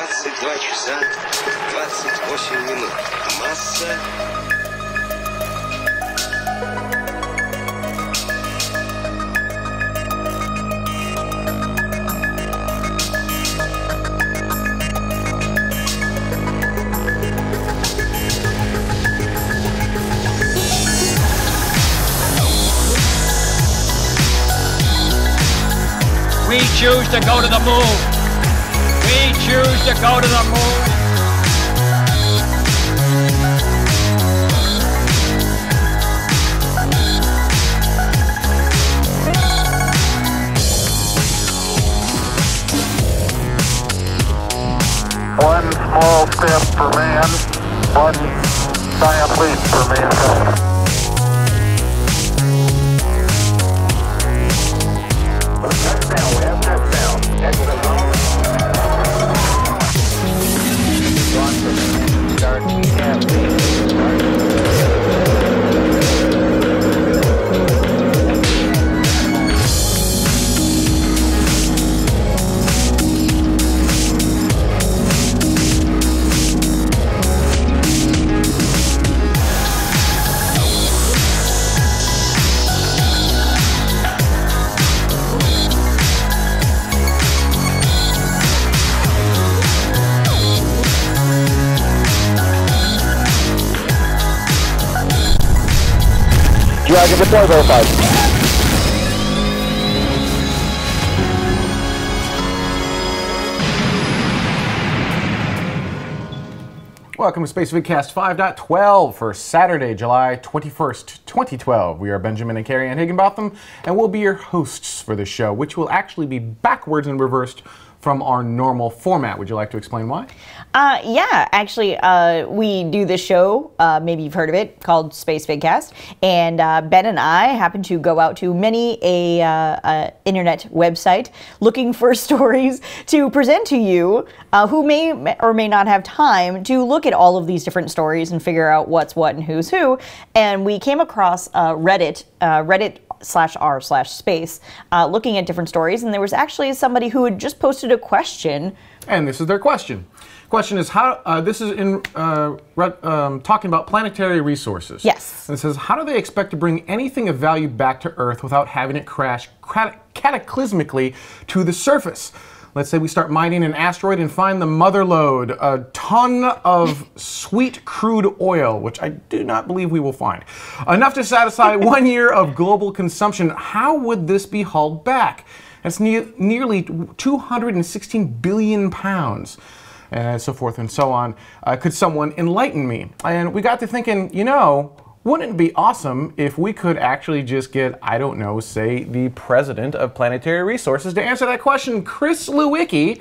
22 часа 28 минут. Масса... We choose to go to the moon. We choose to go to the moon. One small step for man, one giant leap for mankind. Dragon deploy verified. Welcome to Spacevidcast 5.12 for Saturday, July 21st, 2012. We are Benjamin and Carrie Ann Higginbotham, and we'll be your hosts for the show, which will actually be backwards and reversed from our normal format. Would you like to explain why? Yeah, actually, we do this show, maybe you've heard of it, called Spacevidcast, and Ben and I happen to go out to many a internet website looking for stories to present to you who may or may not have time to look at all of these different stories and figure out what's what and who's who. And we came across Reddit/r/space, looking at different stories, and there was actually somebody who had just posted a question. And this is their question. Question is how, this is in talking about planetary resources. Yes. And it says, how do they expect to bring anything of value back to Earth without having it crash cataclysmically to the surface? Let's say we start mining an asteroid and find the mother lode, a ton of sweet crude oil, which I do not believe we will find. Enough to satisfy 1 year of global consumption. How would this be hauled back? That's nearly 216 billion pounds. And so forth and so on. Could someone enlighten me? And we got to thinking, you know, wouldn't it be awesome if we could actually just get, I don't know, say the president of Planetary Resources to answer that question? Chris Lewicki,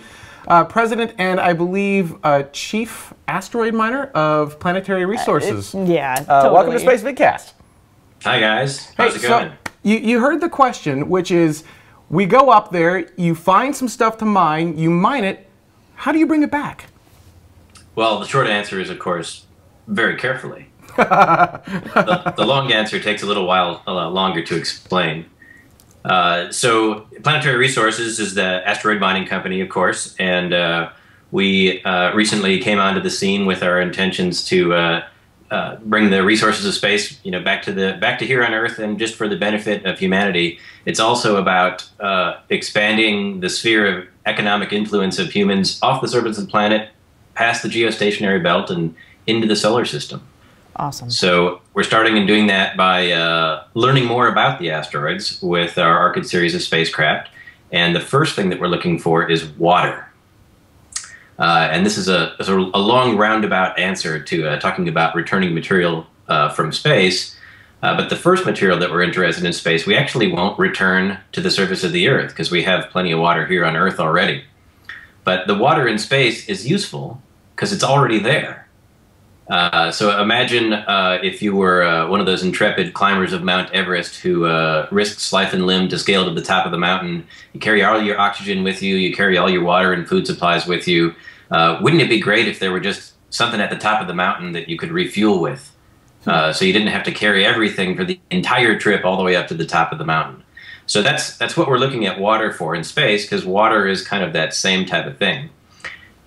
president and I believe chief asteroid miner of Planetary Resources. Yeah, totally. Welcome to Spacevidcast. Hi guys, how's it going? So you heard the question, which is, we go up there, you find some stuff to mine, you mine it, how do you bring it back? Well, the short answer is, of course, very carefully. The long answer takes a little while longer to explain. So Planetary Resources is the asteroid mining company, of course, and we recently came onto the scene with our intentions to bring the resources of space, you know, back to here on Earth, and just for the benefit of humanity. It's also about expanding the sphere of economic influence of humans off the surface of the planet, past the geostationary belt, and into the solar system. Awesome. So we're starting and doing that by learning more about the asteroids with our Orchid series of spacecraft. And the first thing that we're looking for is water. And this is a long roundabout answer to talking about returning material from space. But the first material that we're interested in space, we actually won't return to the surface of the Earth because we have plenty of water here on Earth already. But the water in space is useful because it's already there. So imagine if you were one of those intrepid climbers of Mount Everest who risks life and limb to scale to the top of the mountain. You carry all your oxygen with you, you carry all your water and food supplies with you. Wouldn't it be great if there were just something at the top of the mountain that you could refuel with? So you didn't have to carry everything for the entire trip all the way up to the top of the mountain. So that's what we're looking at water for in space, because water is kind of that same type of thing.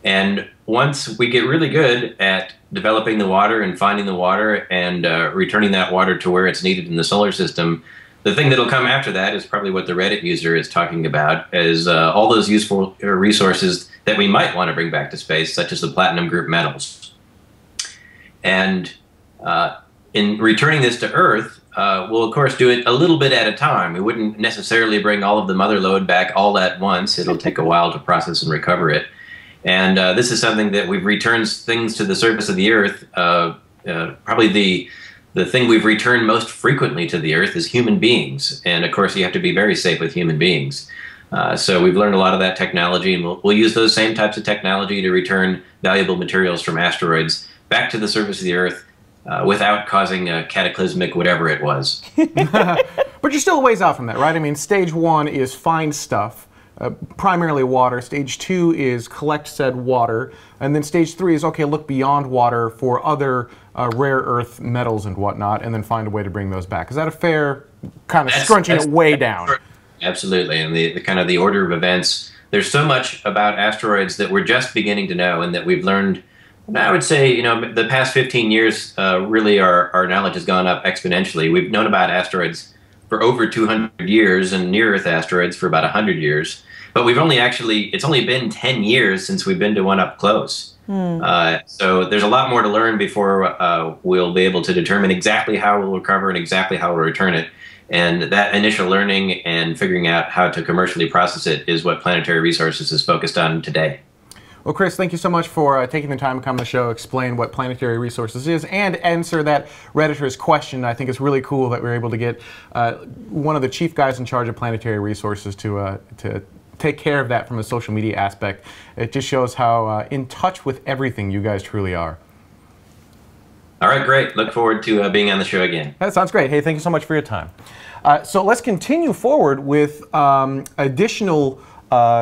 And once we get really good at developing the water and finding the water and returning that water to where it's needed in the solar system, the thing that'll come after that is probably what the Reddit user is talking about, is all those useful resources that we might want to bring back to space, such as the platinum group metals. And in returning this to Earth, we'll of course do it a little bit at a time. We wouldn't necessarily bring all of the mother load back all at once. It'll take a while to process and recover it. And this is something that we've returned things to the surface of the Earth. Probably the thing we've returned most frequently to the Earth is human beings. And of course, you have to be very safe with human beings. So we've learned a lot of that technology, and we'll use those same types of technology to return valuable materials from asteroids back to the surface of the Earth without causing a cataclysmic whatever it was. But you're still a ways out from that, right? I mean, stage 1 is find stuff, primarily water. Stage 2 is collect said water. And then stage 3 is, okay, look beyond water for other rare earth metals and whatnot, and then find a way to bring those back. Is that a fair kind of scrunching it way down? Absolutely. And the kind of the order of events, there's so much about asteroids that we're just beginning to know and that we've learned. I would say, you know, the past 15 years, really our knowledge has gone up exponentially. We've known about asteroids for over 200 years and near-Earth asteroids for about 100 years. But we've only it's only been 10 years since we've been to one up close. So there's a lot more to learn before we'll be able to determine exactly how we'll recover and exactly how we'll return it. And that initial learning and figuring out how to commercially process it is what Planetary Resources is focused on today. Well, Chris, thank you so much for taking the time to come on the show, explain what Planetary Resources is, and answer that Redditor's question. I think it's really cool that we're able to get one of the chief guys in charge of Planetary Resources to take care of that from a social media aspect. It just shows how in touch with everything you guys truly are. All right, great. Look forward to being on the show again. That sounds great. Hey, thank you so much for your time. So let's continue forward with additional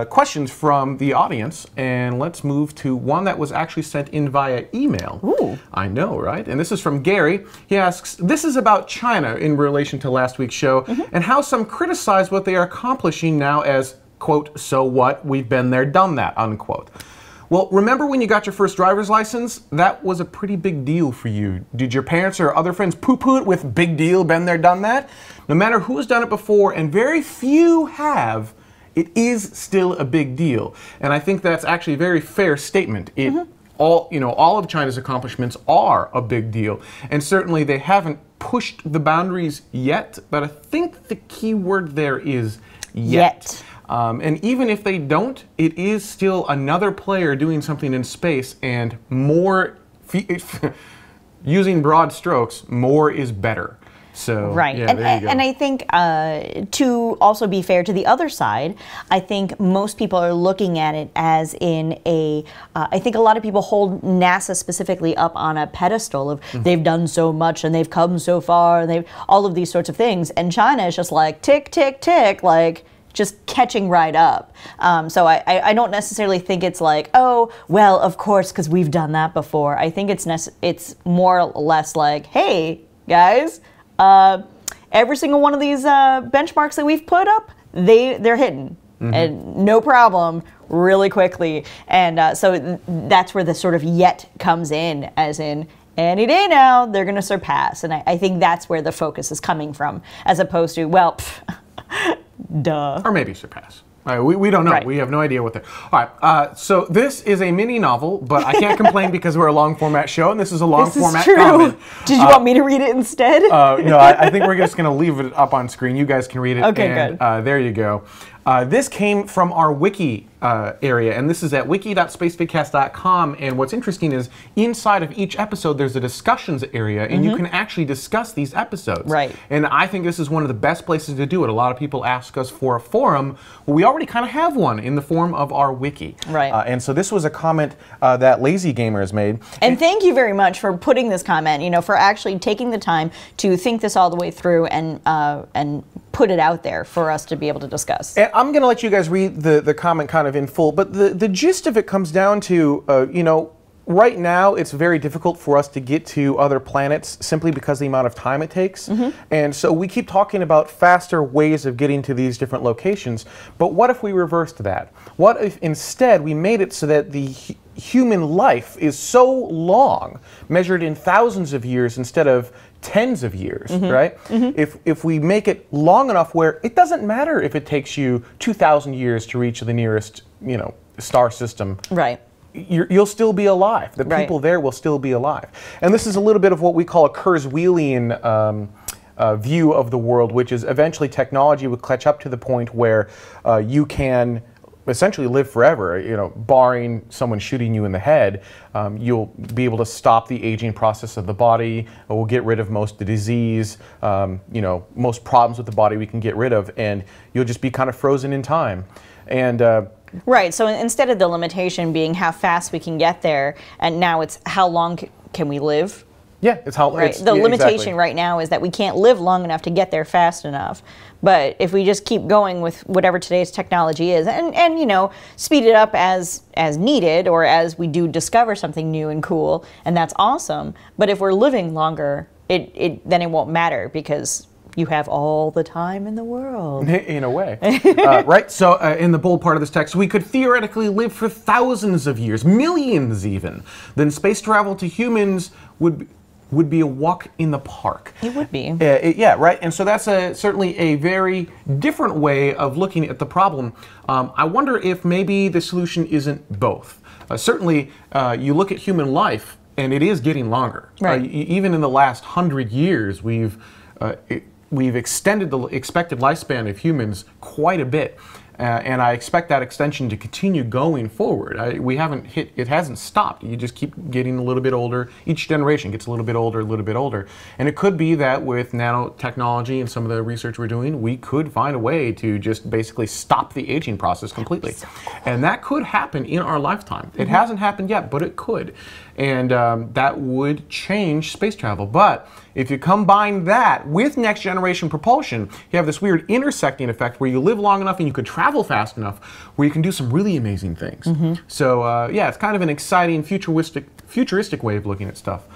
questions from the audience, and let's move to one that was actually sent in via email. Ooh. I know, right? And this is from Gary. He asks, this is about China in relation to last week's show, and how some criticize what they are accomplishing now as, quote, so what, we've been there, done that, unquote. Well, remember when you got your first driver's license? That was a pretty big deal for you. Did your parents or other friends poo-poo it with big deal, been there, done that? No matter who's done it before, and very few have, it is still a big deal. And I think that's actually a very fair statement. All of China's accomplishments are a big deal. And certainly they haven't pushed the boundaries yet, but I think the key word there is yet. And even if they don't, it is still another player doing something in space, and more, using broad strokes, more is better. So, right. Yeah, there you go. And I think to also be fair to the other side, I think most people are looking at it as in I think a lot of people hold NASA specifically up on a pedestal of they've done so much and they've come so far and they've all of these sorts of things. And China is just like tick, tick, tick, like just catching right up. So I don't necessarily think it's like, oh, well, of course, because we've done that before. I think it's more or less like, hey, guys, every single one of these benchmarks that we've put up, they're hitting, and no problem, really quickly. And so that's where the sort of yet comes in, as in any day now they're going to surpass. And I think that's where the focus is coming from, as opposed to, well, duh. Or maybe surpass. We don't know. Right. We have no idea what they're... All right, so this is a mini novel, but I can't complain because we're a long format show, and this is a long format comment. Did you want me to read it instead? No, I think we're just going to leave it up on screen. You guys can read it. Okay, and, good. There you go. This came from our wiki area, and this is at wiki.spacevidcast.com. And what's interesting is inside of each episode, there's a discussions area, and you can actually discuss these episodes. Right. And I think this is one of the best places to do it. A lot of people ask us for a forum. Well, we already kind of have one in the form of our wiki. Right. And so this was a comment that Lazy Gamer has made. And thank you very much for putting this comment, for actually taking the time to think this all the way through and put it out there for us to be able to discuss. And I'm going to let you guys read the comment kind of in full, but the gist of it comes down to, right now, it's very difficult for us to get to other planets simply because of the amount of time it takes. And so we keep talking about faster ways of getting to these different locations. But what if we reversed that? What if instead we made it so that the human life is so long, measured in thousands of years instead of tens of years, right? If we make it long enough where it doesn't matter if it takes you 2,000 years to reach the nearest, star system. Right. You'll still be alive. The people there will still be alive. And this is a little bit of what we call a Kurzweilian view of the world, which is eventually technology would catch up to the point where you can essentially live forever, barring someone shooting you in the head. You'll be able to stop the aging process of the body. We'll get rid of most of the disease, most problems with the body we can get rid of, and you'll just be kind of frozen in time. And right, so instead of the limitation being how fast we can get there, and now it's how long can we live? Yeah, it's how right. The limitation right now is that we can't live long enough to get there fast enough. But if we just keep going with whatever today's technology is, and speed it up as needed, or as we do discover something new and cool, and that's awesome. But if we're living longer, then it won't matter because you have all the time in the world. In a way. Right? So in the bold part of this text, we could theoretically live for thousands of years, millions even. Then space travel to humans would be a walk in the park. It would be. Yeah, right? And so that's certainly a very different way of looking at the problem. I wonder if maybe the solution isn't both. Certainly, you look at human life, and it is getting longer. Right. Even in the last 100 years, we've extended the expected lifespan of humans quite a bit. And I expect that extension to continue going forward. It hasn't stopped. You just keep getting a little bit older. Each generation gets a little bit older, a little bit older. And it could be that with nanotechnology and some of the research we're doing, we could find a way to just basically stop the aging process completely. So cool. And that could happen in our lifetime. It hasn't happened yet, but it could. And that would change space travel. But if you combine that with next generation propulsion, you have this weird intersecting effect where you live long enough and you could travel fast enough where you can do some really amazing things. So yeah, it's kind of an exciting futuristic way of looking at stuff,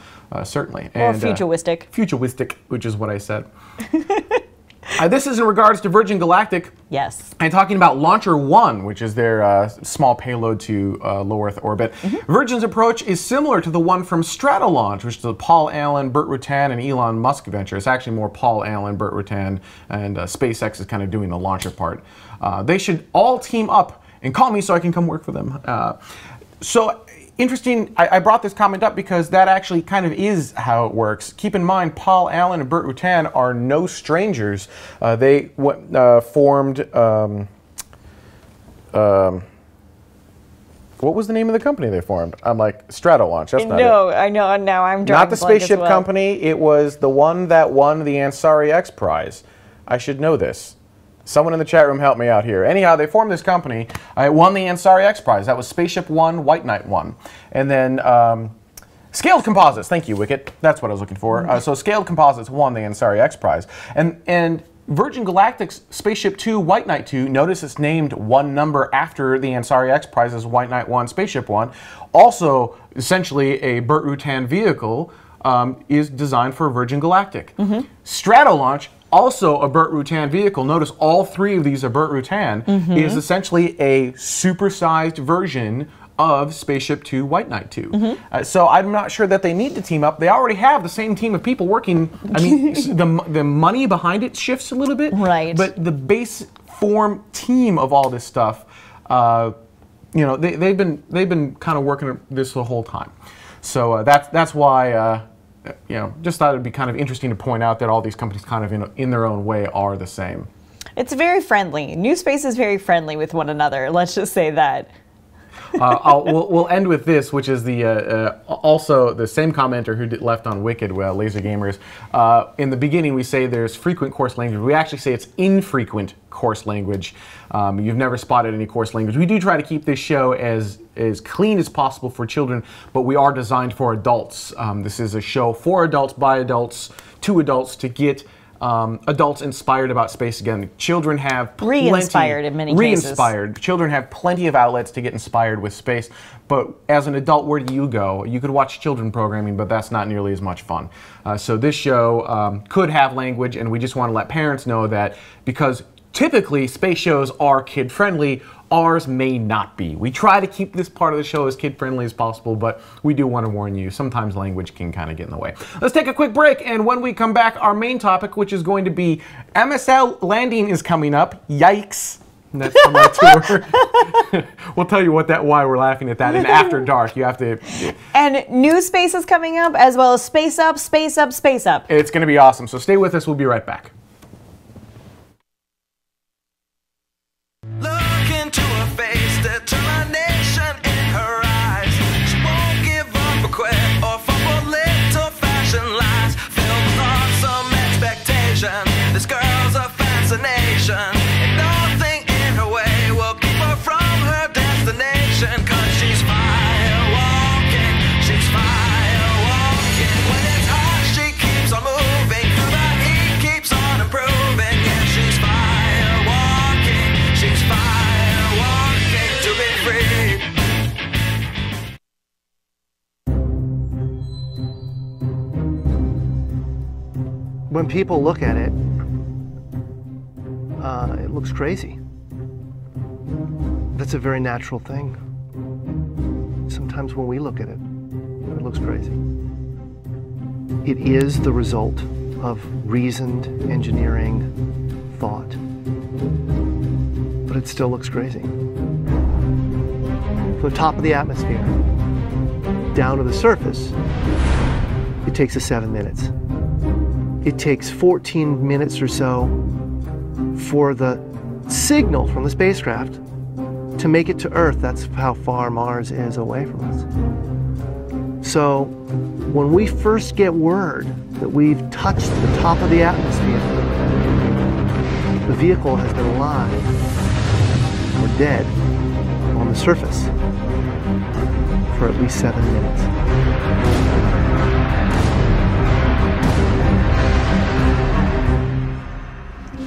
certainly. Or futuristic. Futuristic, which is what I said. This is in regards to Virgin Galactic. Yes. And talking about Launcher 1, which is their small payload to low Earth orbit. Virgin's approach is similar to the one from Stratolaunch, which is the Paul Allen, Burt Rutan, and Elon Musk venture. It's actually more Paul Allen, Burt Rutan, and SpaceX is kind of doing the launcher part. They should all team up and call me so I can come work for them. So interesting, I brought this comment up because that actually kind of is how it works. Keep in mind, Paul Allen and Burt Rutan are no strangers. They formed, what was the name of the company they formed? I'm like, Stratolaunch, that's not it. No, I know, now I'm drawing not the spaceship company, it was the one that won the Ansari X Prize. I should know this. Someone in the chat room help me out here. Anyhow, they formed this company. It won the Ansari X Prize. That was Spaceship 1, White Knight 1. And then Scaled Composites. Thank you, Wicket. That's what I was looking for. So Scaled Composites won the Ansari X Prize. And Virgin Galactic's Spaceship 2, White Knight 2, notice it's named one number after the Ansari X Prize as White Knight 1, Spaceship 1. Also, essentially a Burt Rutan vehicle is designed for Virgin Galactic. Stratolaunch, also a Burt Rutan vehicle, notice all three of these are Burt Rutan, is essentially a supersized version of Spaceship 2, White Knight 2. So I'm not sure that they need to team up. They already have the same team of people working. I mean, the money behind it shifts a little bit, right? But the base form team of all this stuff, they've been kind of working this the whole time. So that's why. Just thought it'd be kind of interesting to point out that all these companies kind of in their own way are the same. It's very friendly. NewSpace is very friendly with one another. Let's just say that. We'll end with this, which is the also the same commenter who left on Wicked, Laser Gamers. In the beginning, we say there's frequent coarse language. We actually say it's infrequent coarse language. You've never spotted any coarse language. We do try to keep this show as clean as possible for children, but we are designed for adults. This is a show for adults, by adults, to adults, to get adults inspired about space again. Children have plenty, re-inspired in many cases. Re-inspired. Children have plenty of outlets to get inspired with space. But as an adult, where do you go? You could watch children programming, but that's not nearly as much fun. So this show could have language, and we just want to let parents know that because typically space shows are kid-friendly, ours may not be. We try to keep this part of the show as kid-friendly as possible, but we do want to warn you, sometimes language can kind of get in the way. Let's take a quick break, and when we come back, our main topic, which is going to be MSL landing is coming up. Yikes. And that's from our tour. We'll tell you why we're laughing at that. And after dark, you have to... And NewSpace is coming up, as well as SpaceUp, SpaceUp, SpaceUp. It's going to be awesome, so stay with us. We'll be right back. Look into her face, determination in her eyes. She won't give up or quit or fall for little fashion lies. Filled with awesome expectation, this girl's a fascination. And nothing in her way will keep her from her destination. Cause she's fire walking, she's fire walking. When it's hot, she keeps on moving. Through the heat, keeps on improving. Yeah, she's fire walking, she's fire walking to be free. When people look at it, it looks crazy. That's a very natural thing. Sometimes when we look at it, it looks crazy. It is the result of reasoned engineering thought, but it still looks crazy. From the top of the atmosphere down to the surface, it takes us 7 minutes. It takes 14 minutes or so for the signal from the spacecraft to make it to Earth. That's how far Mars is away from us. So when we first get word that we've touched the top of the atmosphere, the vehicle has been alive or dead on the surface for at least 7 minutes.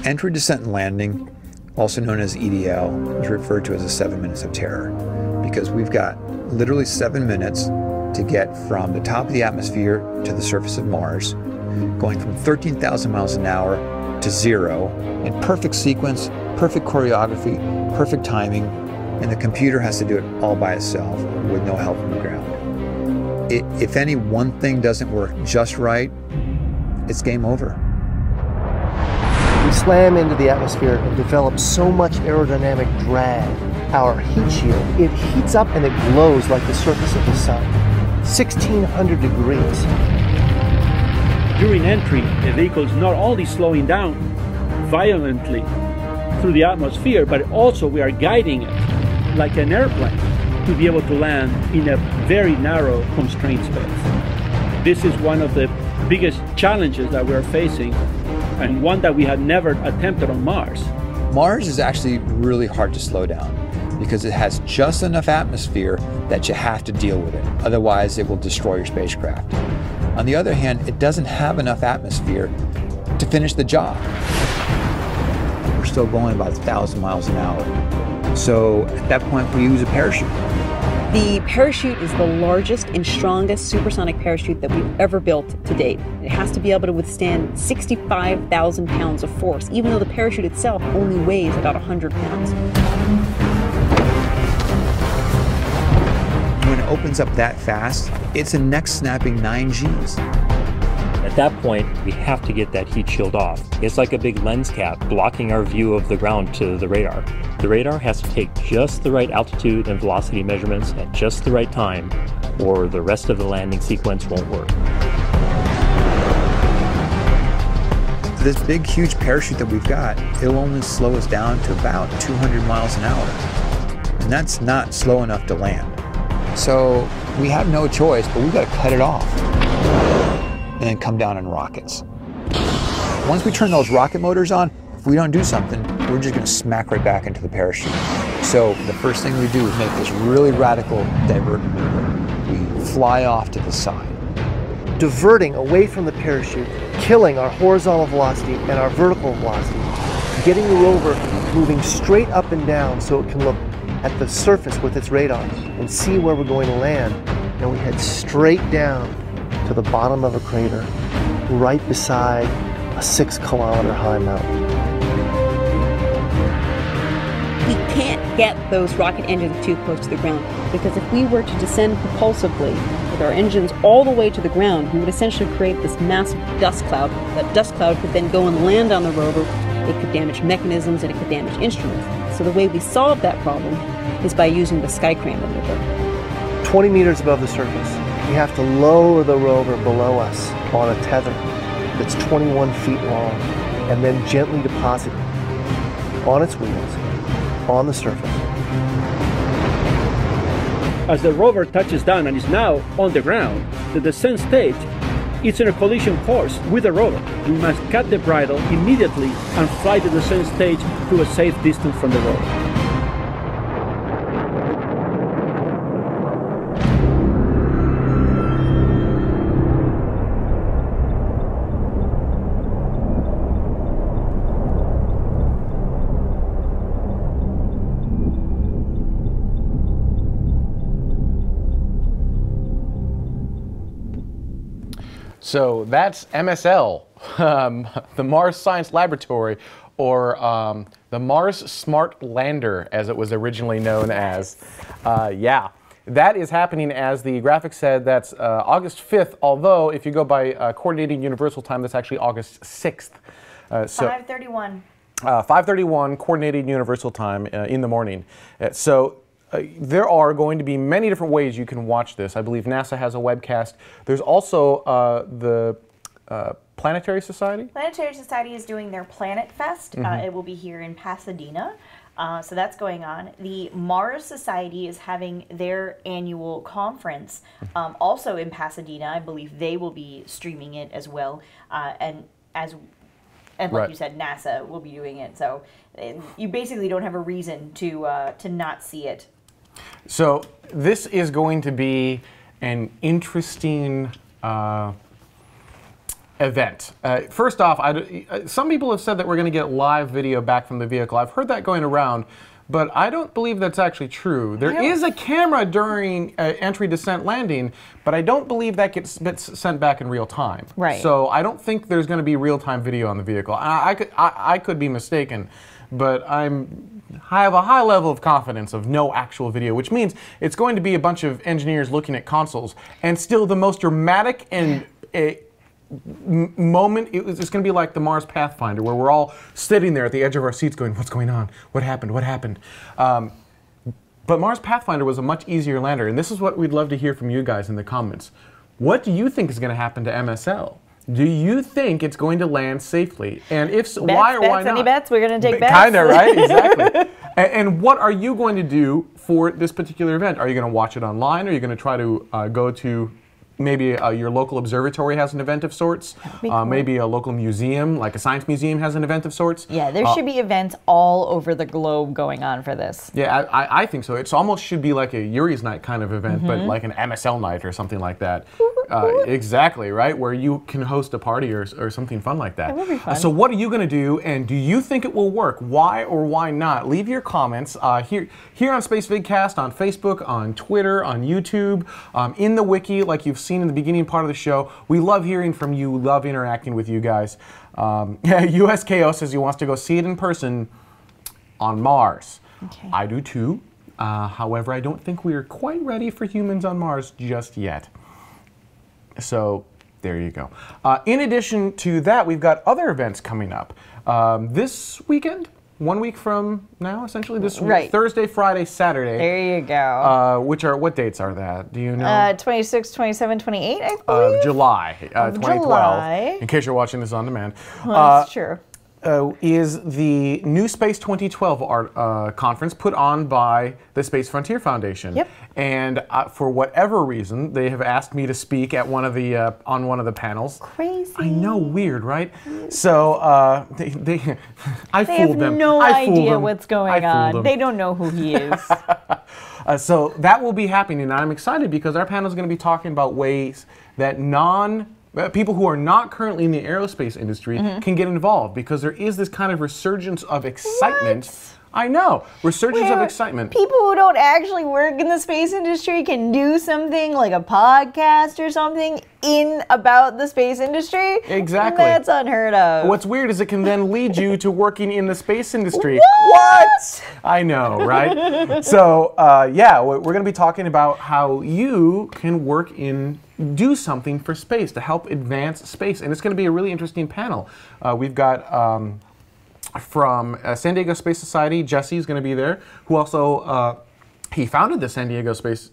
Entry, descent, and landing, also known as EDL, is referred to as the 7 minutes of terror because we've got literally 7 minutes to get from the top of the atmosphere to the surface of Mars, going from 13,000 miles an hour to 0 in perfect sequence, perfect choreography, perfect timing, and the computer has to do it all by itself with no help from the ground. If any one thing doesn't work just right, it's game over. We slam into the atmosphere and develop so much aerodynamic drag. Our heat shield, it heats up and it glows like the surface of the sun. 1,600 degrees. During entry, the vehicle is not only slowing down violently through the atmosphere, but also we are guiding it like an airplane to be able to land in a very narrow, constrained space. This is one of the biggest challenges that we're facing, and one that we had never attempted on Mars. Mars is actually really hard to slow down because it has just enough atmosphere that you have to deal with it. Otherwise, it will destroy your spacecraft. On the other hand, it doesn't have enough atmosphere to finish the job. We're still going about 1,000 miles an hour. So at that point, we use a parachute. The parachute is the largest and strongest supersonic parachute that we've ever built to date. It has to be able to withstand 65,000 pounds of force, even though the parachute itself only weighs about 100 pounds. When it opens up that fast, it's a neck-snapping 9 Gs. At that point, we have to get that heat shield off. It's like a big lens cap blocking our view of the ground to the radar. The radar has to take just the right altitude and velocity measurements at just the right time, or the rest of the landing sequence won't work. This big, huge parachute that we've got, it'll only slow us down to about 200 miles an hour. And that's not slow enough to land. So we have no choice, but we've got to cut it off and then come down in rockets. Once we turn those rocket motors on, if we don't do something, we're just going to smack right back into the parachute. So the first thing we do is make this really radical divert maneuver. We fly off to the side. diverting away from the parachute, killing our horizontal velocity and our vertical velocity, getting the rover moving straight up and down so it can look at the surface with its radar and see where we're going to land. And we head straight down to the bottom of a crater, right beside a 6-kilometer high mountain. We can't get those rocket engines too close to the ground, because if we were to descend propulsively with our engines all the way to the ground, we would essentially create this massive dust cloud. That dust cloud could then go and land on the rover. It could damage mechanisms and it could damage instruments. So the way we solve that problem is by using the Skycrane maneuver. 20 meters above the surface, we have to lower the rover below us on a tether that's 21 feet long, and then gently deposit it on its wheels on the surface. As the rover touches down and is now on the ground, the descent stage is in a collision course with the rover. We must cut the bridle immediately and fly the descent stage to a safe distance from the rover. So that's MSL, the Mars Science Laboratory, or the Mars Smart Lander, as it was originally known as. Yeah, that is happening, as the graphic said. That's August 5th, although if you go by Coordinated Universal Time, that's actually August 6th. So 5:31. 5:31 Coordinated Universal Time in the morning. There are going to be many different ways you can watch this. I believe NASA has a webcast. There's also the Planetary Society. Planetary Society is doing their Planet Fest. It will be here in Pasadena. So that's going on. The Mars Society is having their annual conference also in Pasadena. I believe they will be streaming it as well. And like you said, NASA will be doing it. So you basically don't have a reason to not see it. So this is going to be an interesting event. First off, some people have said that we're going to get live video back from the vehicle. I've heard that going around, but I don't believe that's actually true. There is a camera during entry, descent, landing, but I don't believe that gets sent back in real time. Right. So I don't think there's going to be real-time video on the vehicle. I could be mistaken, but I have a high level of confidence of no actual video, which means it's going to be a bunch of engineers looking at consoles, and still the most dramatic and moment, it's going to be like the Mars Pathfinder, where we're all sitting there at the edge of our seats going, what's going on? What happened? What happened? But Mars Pathfinder was a much easier lander, and this is what we'd love to hear from you guys in the comments. What do you think is going to happen to MSL? Do you think it's going to land safely? And if so, why or why not? Any bets? We're going to take bets. Kind of, right? Exactly. And what are you going to do for this particular event? Are you going to watch it online? Are you going to try to go to maybe your local observatory has an event of sorts? Cool. Maybe a local museum, like a science museum, has an event of sorts? Yeah, there should be events all over the globe going on for this. Yeah, I think so. It almost should be like a Yuri's Night kind of event, but like an MSL night or something like that. Exactly, right? Where you can host a party or something fun like that. That would be fun. So what are you going to do, and do you think it will work? Why or why not? Leave your comments here on Spacevidcast, on Facebook, on Twitter, on YouTube, in the wiki, like you've seen in the beginning part of the show. We love hearing from you. We love interacting with you guys. USKO says he wants to go see it in person on Mars. Okay. I do too. However, I don't think we are quite ready for humans on Mars just yet. So there you go. In addition to that, we've got other events coming up. This weekend, 1 week from now, essentially, this week, Thursday, Friday, Saturday. There you go. What dates are that? Do you know? 26, 27, 28, I believe. July 2012. July. In case you're watching this on demand. Well, that's true. Is the NewSpace 2012 art conference put on by the Space Frontier Foundation. Yep. And for whatever reason, they have asked me to speak at one of the on one of the panels. Crazy. I know, weird, right? So I fooled them. They have no idea what's going on. They don't know who he is. So that will be happening, and I'm excited because our panel is going to be talking about ways that people who are not currently in the aerospace industry can get involved, because there is this kind of resurgence of excitement. What? I know, resurgence of excitement. People who don't actually work in the space industry can do something like a podcast or something about the space industry. Exactly. That's unheard of. What's weird is it can then lead you to working in the space industry. What? I know, right? So, yeah, we're going to be talking about how you can do something for space to help advance space. And it's going to be a really interesting panel. We've got from San Diego Space Society, Jesse's going to be there, who also, he founded the San Diego Space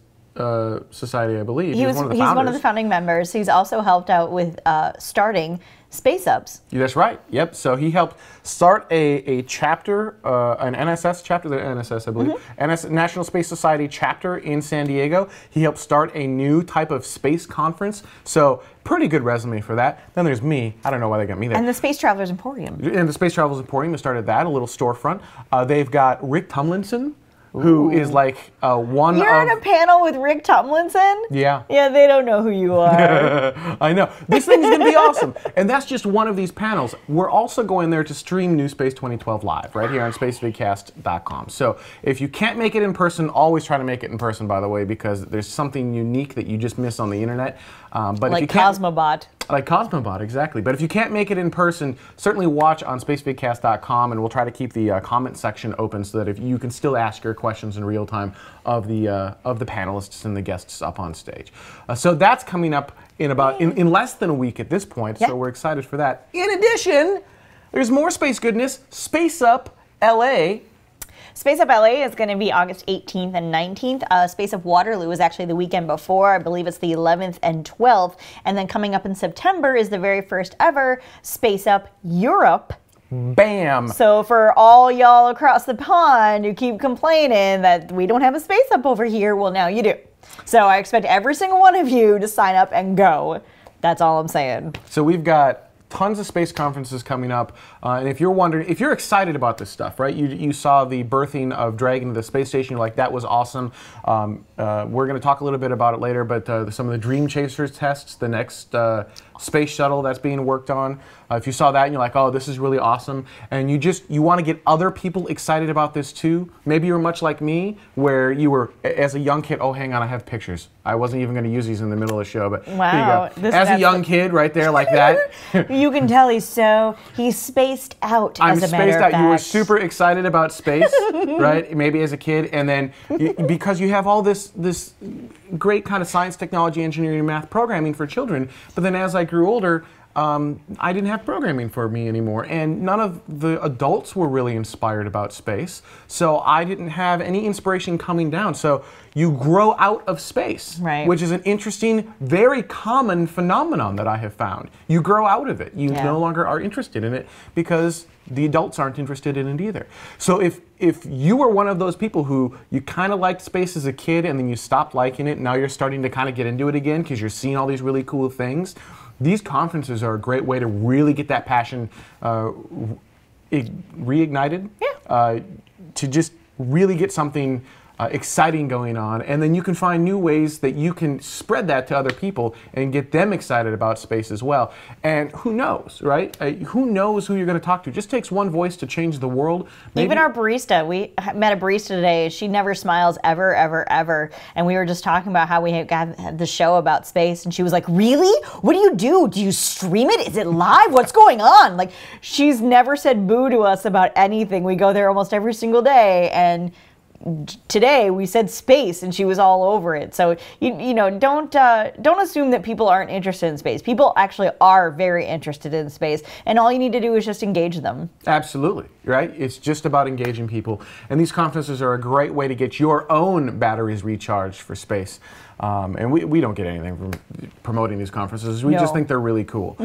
Society, I believe. He's one of the founding members. He's also helped out with starting SpaceUps. That's right. Yep. So he helped start a chapter, an NSS chapter, the NSS, I believe, National Space Society chapter in San Diego. He helped start a new type of space conference. So pretty good resume for that. Then there's me. I don't know why they got me there. And the Space Travelers Emporium. And the Space Travelers Emporium started that, a little storefront. They've got Rick Tumlinson, who is like one You're in a panel with Rick Tumlinson? Yeah. Yeah, they don't know who you are. I know. This thing's going to be awesome. And that's just one of these panels. We're also going there to stream NewSpace 2012 live right here on Spacevidcast.com. So if you can't make it in person, always try to make it in person, by the way, because there's something unique that you just miss on the internet. But like if you can't, Cosmobot. Like Cosmobot, exactly. But if you can't make it in person, certainly watch on Spacevidcast.com, and we'll try to keep the comment section open so that if you can still ask your questions in real time of the panelists and the guests up on stage. So that's coming up in in less than a week at this point. So we're excited for that. In addition, there's more space goodness. SpaceUp LA. SpaceUp LA is going to be August 18th and 19th. SpaceUp Waterloo is actually the weekend before. I believe it's the 11th and 12th. And then coming up in September is the very first ever SpaceUp Europe. Bam! So for all y'all across the pond who keep complaining that we don't have a SpaceUp over here, well, now you do. So I expect every single one of you to sign up and go. That's all I'm saying. So we've got tons of space conferences coming up, and if you're wondering, if you're excited about this stuff, right? You saw the birthing of Dragon to the space station. You're like, that was awesome. We're going to talk a little bit about it later, but some of the Dreamchaser tests, the next space shuttle that's being worked on. If you saw that and you're like, oh, this is really awesome, and you want to get other people excited about this too. Maybe you're much like me, where you were as a young kid. Oh, hang on, I have pictures. I wasn't even going to use these in the middle of the show, but wow, here you go. As a young kid, right there, like that. You can tell he's spaced out. I'm as a matter spaced of out. fact. You were super excited about space, right? Maybe as a kid, and then because you have all this great kind of science, technology, engineering, math, programming for children. But then as I grew older, I didn't have programming for me anymore, and none of the adults were really inspired about space, so I didn't have any inspiration coming down. So you grow out of space, right, which is an interesting, very common phenomenon that I have found. You grow out of it. You no longer are interested in it because the adults aren't interested in it either. So if you were one of those people who you kind of liked space as a kid and then you stopped liking it, now you're starting to kind of get into it again because you're seeing all these really cool things, these conferences are a great way to really get that passion reignited, to just really get something exciting going on, and then you can find new ways that you can spread that to other people and get them excited about space as well. And who knows, right? Who knows who you're going to talk to? It just takes one voice to change the world. Maybe. Even our barista, we met a barista today. She never smiles ever, ever, ever. And we were just talking about how we had the show about space, and she was like, "Really? What do? Do you stream it? Is it live? What's going on?" Like, she's never said boo to us about anything. We go there almost every single day, and today we said space and she was all over it. So you know, don't assume that people aren't interested in space. People actually are very interested in space, and all you need to do is just engage them. Absolutely, right? It's just about engaging people, and these conferences are a great way to get your own batteries recharged for space. And we don't get anything from promoting these conferences. We just think they're really cool.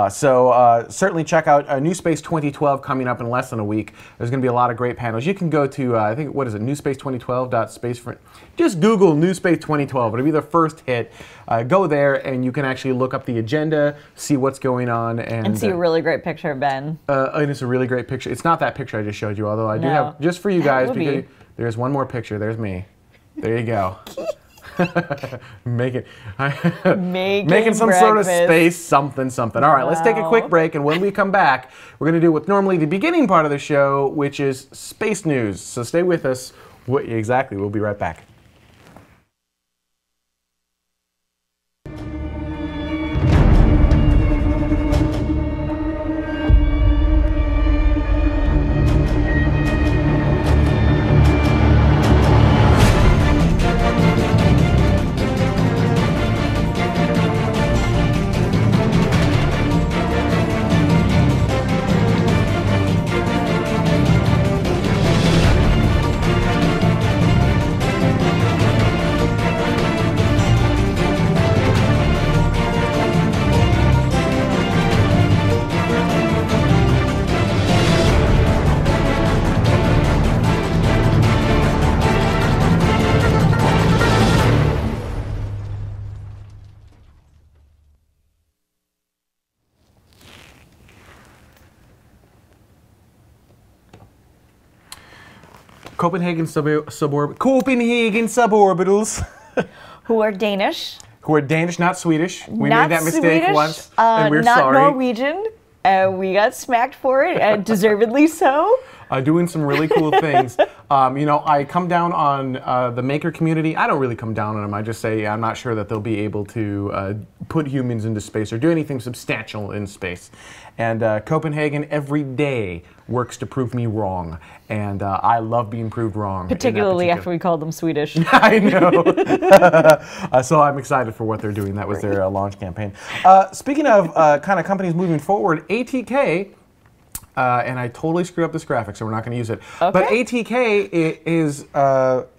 So certainly check out NewSpace 2012 coming up in less than a week. There's going to be a lot of great panels. You can go to, I think, what is it, NewSpace2012.space. Just Google NewSpace 2012. It'll be the first hit. Go there and you can actually look up the agenda, see what's going on. And see a really great picture of Ben. And it's a really great picture. It's not that picture I just showed you, although I do have, just for you guys, because there's one more picture. There's me. There you go. making Making some sort of breakfast. space something. All right, let's take a quick break, and when we come back, we're going to do what's normally the beginning part of the show, which is space news. So stay with us. Exactly, we'll be right back. Copenhagen suborbitals. Who are Danish. Who are Danish, not Swedish. We Not made that mistake Swedish, once, and we're not sorry. Norwegian. We got smacked for it, and deservedly so. Doing some really cool things. You know, I come down on the maker community. I don't really come down on them. I just say I'm not sure that they'll be able to put humans into space or do anything substantial in space. And Copenhagen every day works to prove me wrong. And I love being proved wrong. Particularly after we called them Swedish. I know. So I'm excited for what they're doing. That was their launch campaign. Speaking of kind of companies moving forward, ATK, and I totally screwed up this graphic, so we're not going to use it. Okay. But ATK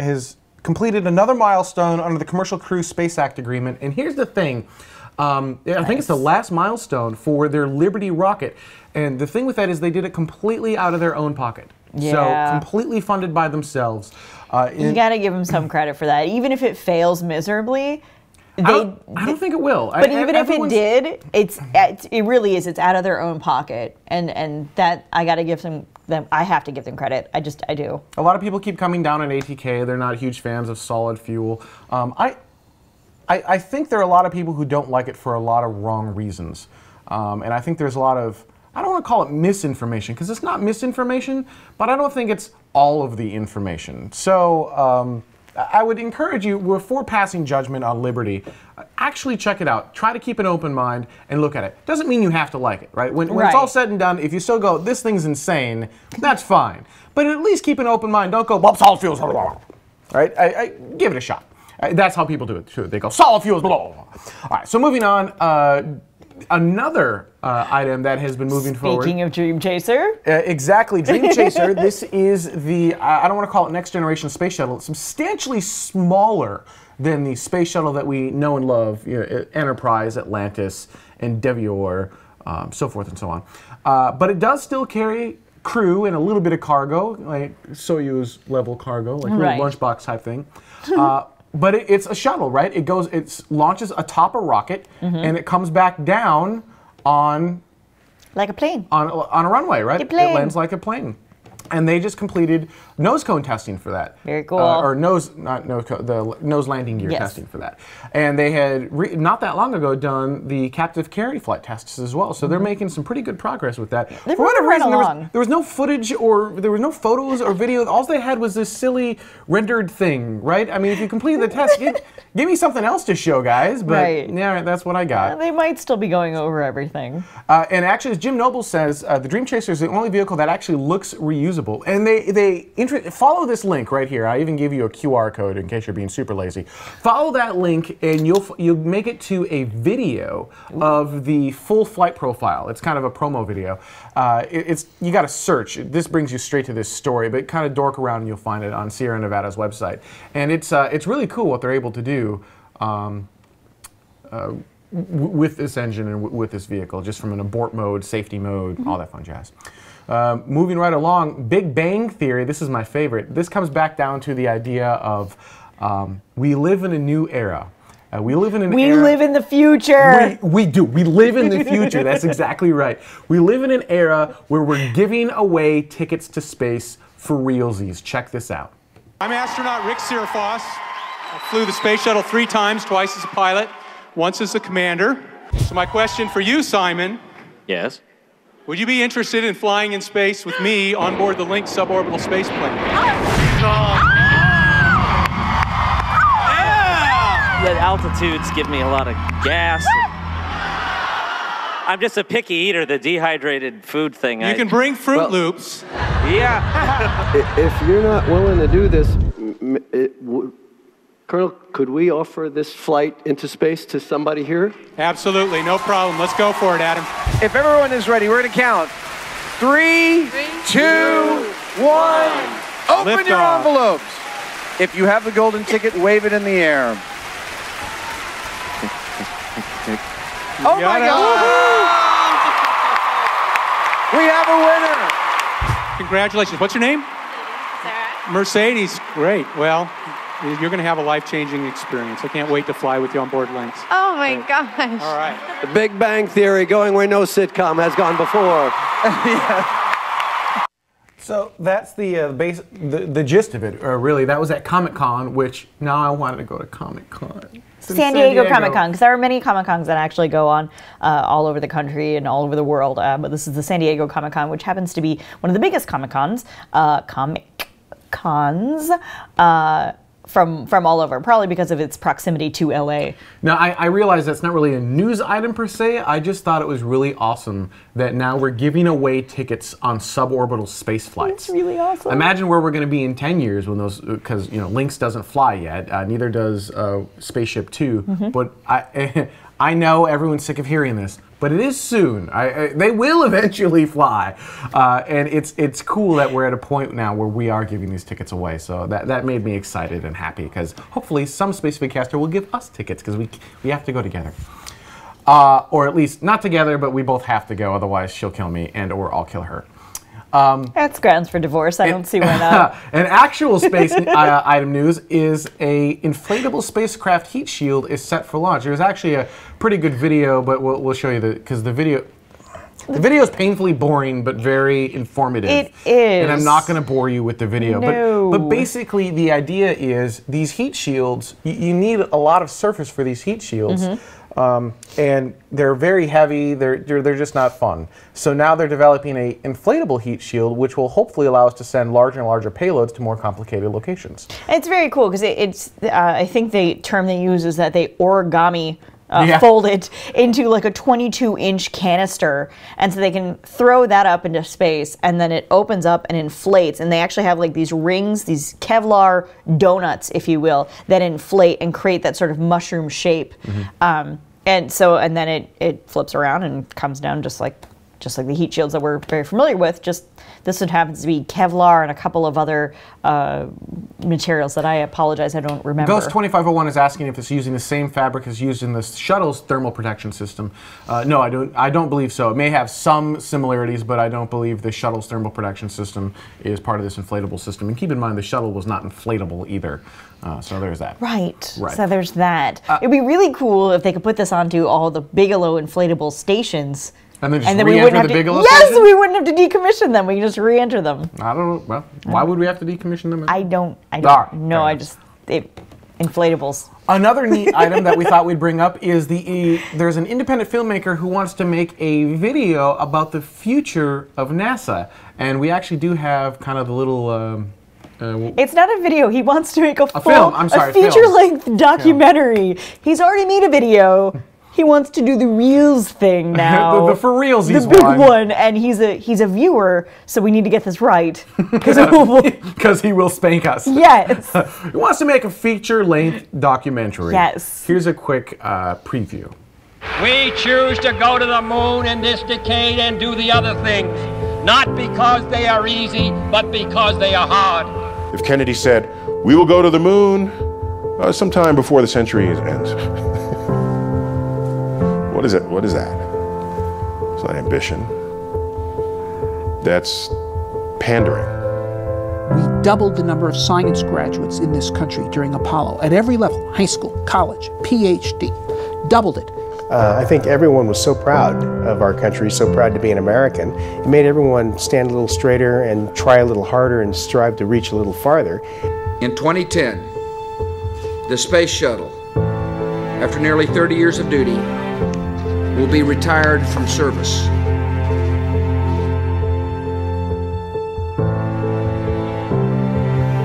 has completed another milestone under the Commercial Crew Space Act agreement. And here's the thing. I think it's the last milestone for their Liberty rocket. And the thing with that is they did it completely out of their own pocket. Yeah. So completely funded by themselves. You got to give them some credit for that. Even if it fails miserably, I don't think it will. But even if it did, it really is. It's out of their own pocket, and that I got to give them. I have to give them credit. I do. A lot of people keep coming down on ATK. They're not huge fans of solid fuel. I think there are a lot of people who don't like it for a lot of wrong reasons, and I think there's a lot of. I don't want to call it misinformation because it's not misinformation, but I don't think it's all of the information. So I would encourage you, before passing judgment on Liberty, actually check it out. Try to keep an open mind and look at it. Doesn't mean you have to like it, right? When it's all said and done, if you still go, this thing's insane, that's fine. But at least keep an open mind. Don't go, well, solid fuels, blah, blah, blah. Right? Give it a shot. That's how people do it too. They go, solid fuels, blah, blah, blah. All right, so moving on. Another item that has been moving forward. Speaking of Dreamchaser. Exactly, Dreamchaser. This is the, I don't want to call it next generation space shuttle. It's substantially smaller than the space shuttle that we know and love, you know, Enterprise, Atlantis, Endeavour, so forth and so on. But it does still carry crew and a little bit of cargo, like Soyuz level cargo, like a little lunchbox type thing. But it's a shuttle, right? It launches atop a rocket, and it comes back down on... Like a plane. On a runway, right? Like a plane. It lands like a plane. And they just completed nose cone testing for that. Very cool. Or the nose landing gear testing for that. And they had, not that long ago, done the captive carry flight tests as well. So they're making some pretty good progress with that. They're for whatever moving reason, along. there was no footage or there was no photos or video. All they had was this silly rendered thing, right? I mean, if you completed the test, give me something else to show, guys. But yeah, that's what I got. They might still be going over everything. And actually, as Jim Noble says, the Dreamchaser is the only vehicle that actually looks reusable. And they follow this link right here. I even give you a QR code in case you're being super lazy. Follow that link, and you'll make it to a video of the full flight profile. It's kind of a promo video. You got to search. This brings you straight to this story, but kind of dork around and you'll find it on Sierra Nevada's website. And it's really cool what they're able to do. With this engine and with this vehicle, just from an abort mode, safety mode, all that fun jazz. Moving right along, Big Bang Theory, this is my favorite. This comes back down to the idea of we live in a new era. We live in an era. We live in the future. We do. We live in the future. That's exactly right. We live in an era where we're giving away tickets to space for realsies. Check this out. I'm astronaut Rick Searfoss. I flew the space shuttle 3 times, twice as a pilot, once as the commander. So my question for you, Simon. Yes? Would you be interested in flying in space with me on board the Link suborbital space plane? The altitudes give me a lot of gas. I'm just a picky eater, the dehydrated food thing. You can bring Fruit Loops. Yeah. If you're not willing to do this, Colonel, could we offer this flight into space to somebody here? Absolutely, no problem. Let's go for it, Adam. If everyone is ready, we're going to count. 3, 2, 1. Open your envelopes. If you have the golden ticket, wave it in the air. Oh my God! We have a winner! Congratulations. What's your name? Sarah. Mercedes. Great. Well, you're going to have a life-changing experience. I can't wait to fly with you on board Lynx. Oh my gosh. All right. The Big Bang Theory, going where no sitcom has gone before. Yeah. So that's the gist of it, really. That was at Comic-Con, which now I wanted to go to Comic-Con. San Diego Comic-Con, because there are many Comic-Cons that actually go on all over the country and all over the world, but this is the San Diego Comic-Con, which happens to be one of the biggest Comic-Cons, from all over, probably because of its proximity to LA. Now, I realize that's not really a news item per se. I just thought it was really awesome that now we're giving away tickets on suborbital space flights. It's really awesome. Imagine where we're going to be in 10 years when those, because Lynx doesn't fly yet, neither does Spaceship 2. But I know everyone's sick of hearing this, but it is soon. They will eventually fly, and it's cool that we're at a point now where we are giving these tickets away. So that made me excited and happy, because hopefully some Spacevidcaster will give us tickets, because we have to go together, or at least not together, but we both have to go. Otherwise, she'll kill me, or I'll kill her. That's grounds for divorce. I don't see why not. An actual space item news is a inflatable spacecraft heat shield is set for launch. There's actually a pretty good video, but we'll show you because the video is painfully boring but very informative. It is. And I'm not going to bore you with the video. No. But basically the idea is these heat shields, you need a lot of surface for these heat shields. And they're very heavy, they're just not fun. So now they're developing an inflatable heat shield, which will hopefully allow us to send larger and larger payloads to more complicated locations. It's very cool, because I think the term they use is that they origami Yeah. fold it into like a 22-inch canister, and so they can throw that up into space, and then it opens up and inflates, and they actually have like these rings, these Kevlar donuts, if you will, that inflate and create that sort of mushroom shape. And then it flips around and comes down just like the heat shields that we're very familiar with. Just this one happens to be Kevlar and a couple of other materials that I apologize I don't remember. Ghost 2501 is asking if it's using the same fabric as used in the shuttle's thermal protection system. No, I don't believe so. It may have some similarities, but I don't believe the shuttle's thermal protection system is part of this inflatable system. And keep in mind, the shuttle was not inflatable either. So there's that. Right. So there's that. It'd be really cool if they could put this onto all the Bigelow inflatable stations. And then just re-enter the Bigelow Yes, station? we wouldn't have to decommission them. We can just re-enter them. I don't know. Well, why would we have to decommission them? I don't know. Inflatables. Another neat item that we thought we'd bring up is there's an independent filmmaker who wants to make a video about the future of NASA. And we actually do have kind of the little... it's not a video. He wants to make a film. I'm sorry, a feature-length documentary. He's already made a video. He wants to do the reels thing now. the for realsies the big one. And he's a viewer, so we need to get this right. Because he will spank us. Yes. He wants to make a feature-length documentary. Yes. Here's a quick preview. We choose to go to the moon in this decade and do the other things, not because they are easy, but because they are hard. If Kennedy said, "We will go to the moon sometime before the century ends." What is it? What is that? It's not ambition. That's pandering. We doubled the number of science graduates in this country during Apollo at every level, high school, college, PhD, doubled it. I think everyone was so proud of our country, so proud to be an American. It made everyone stand a little straighter and try a little harder and strive to reach a little farther. In 2010, The space shuttle, after nearly 30 years of duty, will be retired from service.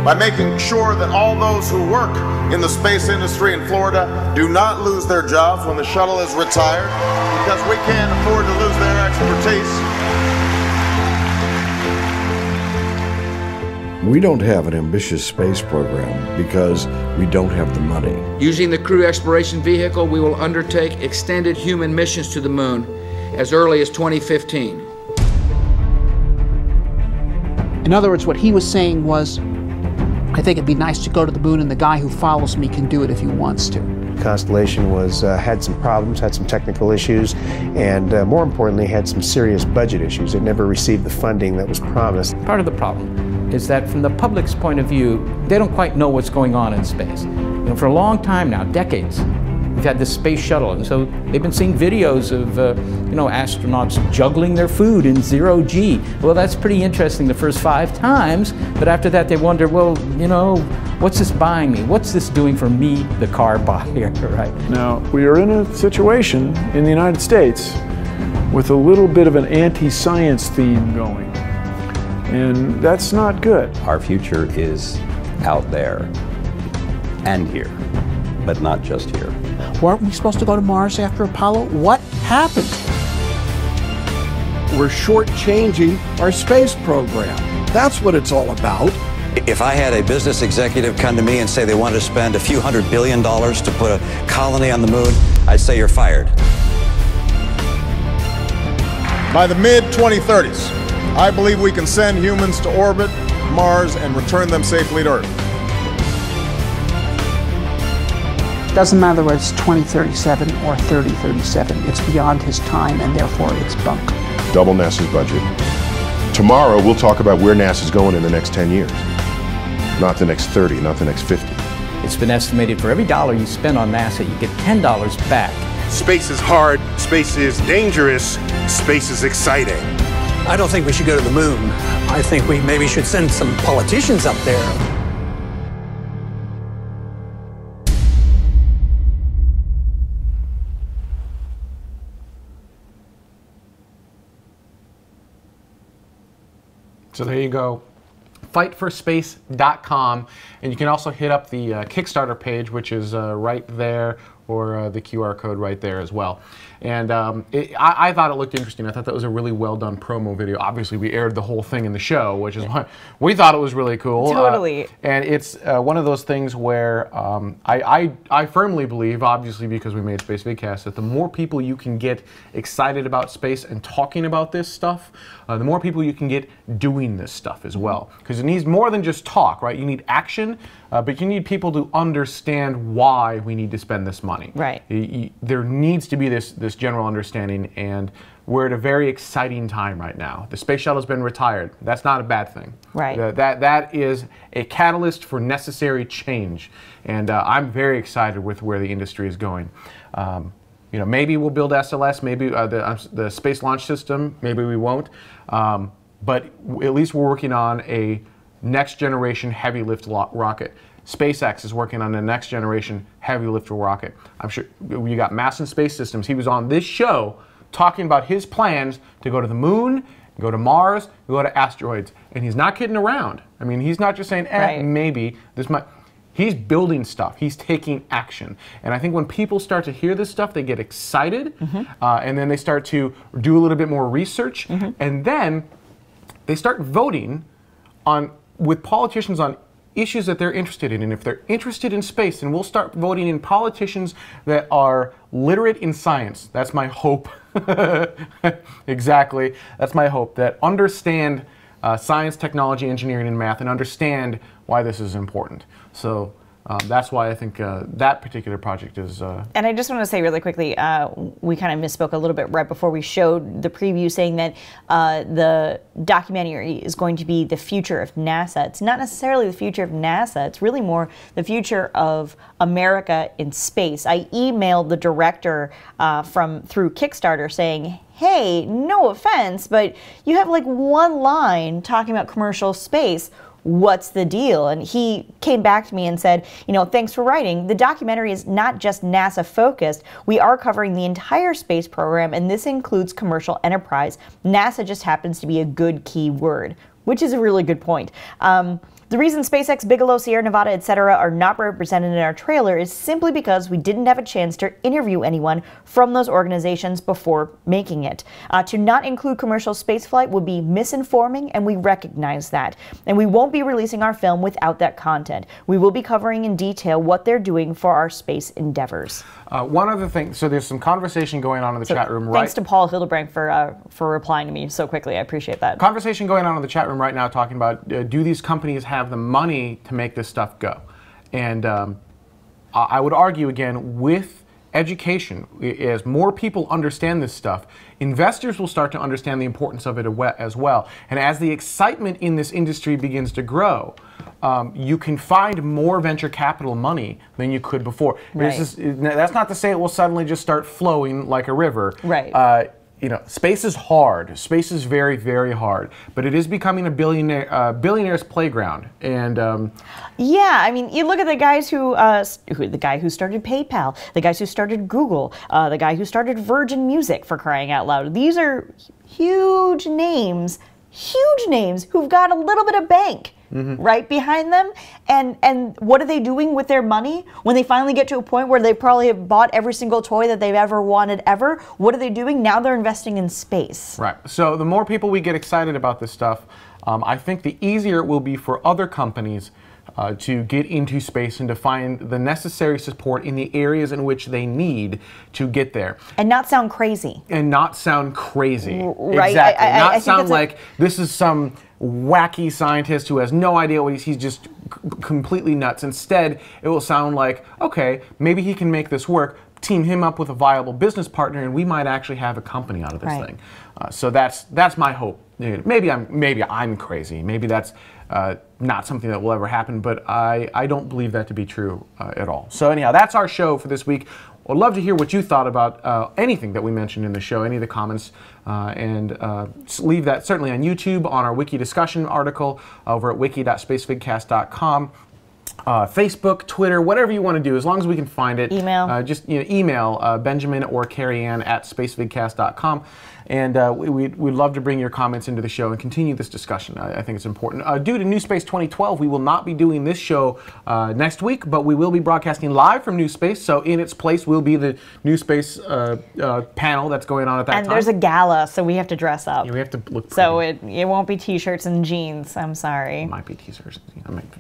By making sure that all those who work in the space industry in Florida do not lose their jobs when the shuttle is retired, because we can't afford to lose their expertise. We don't have an ambitious space program because we don't have the money. Using the Crew Exploration Vehicle, we will undertake extended human missions to the moon as early as 2015. In other words, what he was saying was, I think it'd be nice to go to the moon, and the guy who follows me can do it if he wants to. Constellation had some problems, had some technical issues, and more importantly, had some serious budget issues. It never received the funding that was promised. Part of the problem is that from the public's point of view, they don't quite know what's going on in space. You know, for a long time now, decades, we've had this space shuttle, and so they've been seeing videos of astronauts juggling their food in zero G. Well, that's pretty interesting the first 5 times, but after that they wonder, well, what's this buying me? What's this doing for me, the car buyer, right? Now, we are in a situation in the United States with a little bit of an anti-science theme going, and that's not good. Our future is out there and here, but not just here. Weren't we supposed to go to Mars after Apollo? What happened? We're shortchanging our space program. That's what it's all about. If I had a business executive come to me and say they wanted to spend a few $100 billion to put a colony on the moon, I'd say you're fired. By the mid-2030s, I believe we can send humans to orbit Mars and return them safely to Earth. Doesn't matter whether it's 2037 or 3037. It's beyond his time, and therefore it's bunk. Double NASA's budget. Tomorrow we'll talk about where NASA's going in the next 10 years. Not the next 30, not the next 50. It's been estimated for every dollar you spend on NASA, you get $10 back. Space is hard, space is dangerous, space is exciting. I don't think we should go to the moon. I think we maybe should send some politicians up there. So there you go, fightforspace.com, and you can also hit up the Kickstarter page, which is right there, or the QR code right there as well. And I thought it looked interesting. I thought that was a really well done promo video. Obviously, we aired the whole thing in the show, which is why we thought it was really cool. Totally. And it's one of those things where I firmly believe, obviously because we made Spacevidcast, that the more people you can get excited about space and talking about this stuff, the more people you can get doing this stuff as well. Because it needs more than just talk, right? You need action, but you need people to understand why we need to spend this money. Right. There needs to be this general understanding, and we're at a very exciting time right now. The space shuttle has been retired. That's not a bad thing. Right. That is a catalyst for necessary change, and I'm very excited with where the industry is going. Maybe we'll build SLS, maybe the Space Launch System, maybe we won't, but at least we're working on a next generation heavy lift rocket. SpaceX is working on the next generation heavy lift rocket. I'm sure you got Mass and Space Systems. He was on this show talking about his plans to go to the moon, go to Mars, go to asteroids, and he's not kidding around. I mean, he's not just saying, Right. maybe this might. He's building stuff. He's taking action. And I think when people start to hear this stuff, they get excited, and then they start to do a little bit more research, and then they start voting with politicians on issues that they're interested in. And if they're interested in space, then we'll start voting in politicians that are literate in science. That's my hope. Exactly. That's my hope, that understand science, technology, engineering, and math, and understand why this is important. So that's why I think that particular project is... And I just want to say really quickly, we kind of misspoke a little bit right before we showed the preview, saying that the documentary is going to be the future of NASA. It's not necessarily the future of NASA. It's really more the future of America in space. I emailed the director through Kickstarter saying, hey, no offense, but you have like one line talking about commercial space. what's the deal? And he came back to me and said, you know, thanks for writing. The documentary is not just NASA focused. We are covering the entire space program, and this includes commercial enterprise. NASA just happens to be a good key word, which is a really good point. The reason SpaceX, Bigelow, Sierra Nevada, etc. are not represented in our trailer is simply because we didn't have a chance to interview anyone from those organizations before making it. To not include commercial spaceflight would be misinforming, and we recognize that. And we won't be releasing our film without that content. We will be covering in detail what they're doing for our space endeavors. One other thing, so there's some conversation going on in the chat room, right? Thanks to Paul Hildebrand for replying to me so quickly. I appreciate that. Conversation going on in the chat room right now talking about do these companies have the money to make this stuff go? And I would argue again, with education, as more people understand this stuff, investors will start to understand the importance of it as well. And as the excitement in this industry begins to grow, you can find more venture capital money than you could before. Right. That's not to say it will suddenly just start flowing like a river. Right. You know, space is hard. Space is very, very hard. But it is becoming a billionaire's playground. And yeah, I mean, you look at the guys the guy who started PayPal, the guys who started Google, the guy who started Virgin Music, for crying out loud. These are huge names who've got a little bit of bank. Right behind them, and what are they doing with their money when they finally get to a point where they probably have bought every single toy that they've ever wanted ever? What are they doing now? They're investing in space. Right. So the more people we get excited about this stuff, I think the easier it will be for other companies to get into space and to find the necessary support in the areas in which they need to get there. And not sound crazy. Right. Exactly. Not sound like this is some wacky scientist who has no idea what he's just completely nuts. Instead, it will sound like, okay, maybe he can make this work, team him up with a viable business partner, and we might actually have a company out of this thing. So that's my hope. Maybe I'm crazy. Maybe that's not something that will ever happen, but I don't believe that to be true at all. So anyhow, that's our show for this week. I'd love to hear what you thought about anything that we mentioned in the show, any of the comments, and leave that certainly on YouTube, on our wiki discussion article over at wiki.spacevidcast.com. Facebook, Twitter, whatever you want to do, as long as we can find it. Email. Just email Benjamin or Carrie Ann at spacevidcast.com. And we'd love to bring your comments into the show and continue this discussion. I think it's important. Due to NewSpace 2012, we will not be doing this show next week, but we will be broadcasting live from NewSpace. So in its place will be the NewSpace panel that's going on at that time. And there's a gala, so we have to dress up. Yeah, we have to look pretty. So it won't be t-shirts and jeans. I'm sorry. It might be t-shirts.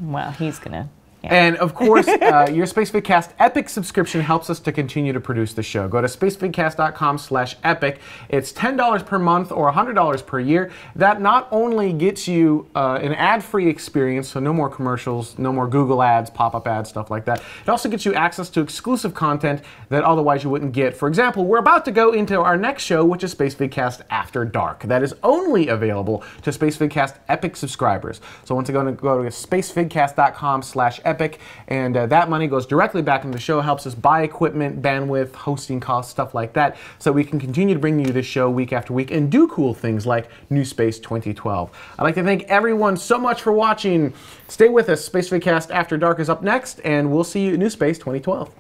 Well, he's gonna. Yeah. And of course, your SpaceVidcast Epic subscription helps us to continue to produce the show. Go to spacevidcast.com/epic. It's $10 per month or $100 per year. That not only gets you an ad-free experience, so no more commercials, no more Google ads, pop-up ads, stuff like that. It also gets you access to exclusive content that otherwise you wouldn't get. For example, we're about to go into our next show, which is SpaceVidcast After Dark. That is only available to SpaceVidcast Epic subscribers. So once again, go to spacevidcast.com/epic. And that money goes directly back into the show, helps us buy equipment, bandwidth, hosting costs, stuff like that, so we can continue to bring you this show week after week and do cool things like NewSpace 2012. I'd like to thank everyone so much for watching. Stay with us. SpaceVidcast After Dark is up next, and we'll see you at NewSpace 2012.